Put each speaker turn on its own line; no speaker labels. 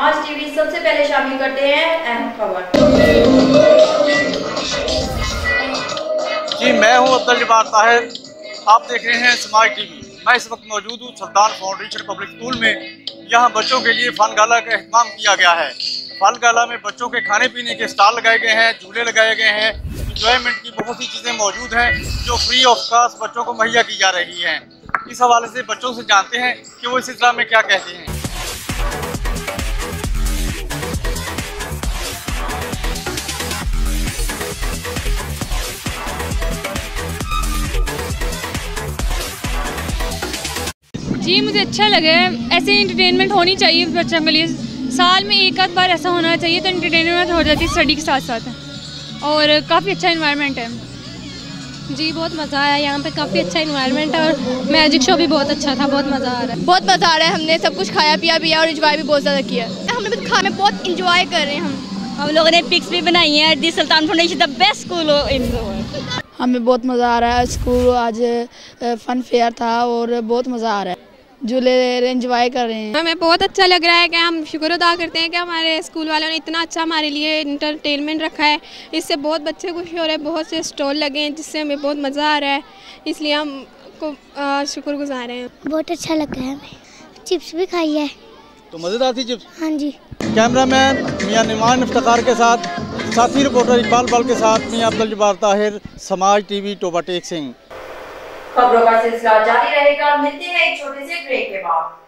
समाज टीवी सबसे पहले शामिल करते हैं अहम खबर।
जी, मैं हूं अब्दुल जब्बार ताहिर, आप देख रहे हैं समाज टीवी। मैं इस वक्त मौजूद हूं सुल्तान फाउंडेशन पब्लिक स्कूल में। यहां बच्चों के लिए फन गाला का एहतमाम किया गया है। फन गाला में बच्चों के खाने पीने के स्टॉल लगाए गए हैं, झूले लगाए गए हैं, इंजॉयमेंट की बहुत सी चीज़ें मौजूद हैं जो फ्री ऑफ कॉस्ट बच्चों को मुहैया की जा रही हैं। इस हवाले से बच्चों से जानते हैं कि वो इस सिलसिले में क्या कहते हैं।
जी, मुझे अच्छा लगा है। ऐसे एंटरटेनमेंट होनी चाहिए बच्चों के लिए। साल में एक आध बार ऐसा होना चाहिए तो एंटरटेनमेंट हो जाती है स्टडी के साथ साथ। और काफ़ी अच्छा इन्वायरमेंट है।
जी, बहुत मज़ा आया यहाँ पे, काफ़ी अच्छा इन्वायरमेंट है और मैजिक शो भी बहुत अच्छा था, बहुत मज़ा आ रहा है।
बहुत मज़ा आ रहा है, हमने सब कुछ खाया पिया और एंजॉय भी बहुत ज़्यादा किया। हमने भी खाने बहुत एंजॉय कर रहे हैं।
हम लोगों ने पिक्स भी बनाई हैं। The Sultan foundation the best school in the world.
हमें बहुत मज़ा आ रहा है। स्कूल आज फन फेयर था और बहुत मज़ा आ रहा है। झूले एंजॉय कर रहे हैं।
हमें बहुत अच्छा लग रहा है कि हम शुक्र अदा करते हैं कि हमारे स्कूल वालों ने इतना अच्छा हमारे लिए इंटरटेनमेंट रखा है। इससे बहुत बच्चे खुश हो रहे हैं, बहुत से स्टॉल लगे हैं जिससे हमें बहुत मज़ा आ रहा है, इसलिए हम को शुक्रगुजार हैं।
बहुत अच्छा लगा है, हमें चिप्स भी खाई है।
तो मज़ेदार थी चिप्स?
हाँ जी।
कैमरामैन मियां निमान इफ्तिखार के साथ साथी रिपोर्टर इकबाल बाल के साथ मैं अब्दुल जब्बार ताहिर, समाज टीवी, टोबा टेक सिंह।
खबरों का सिलसिला जारी रहेगा। मिलते हैं एक छोटे से ब्रेक के बाद।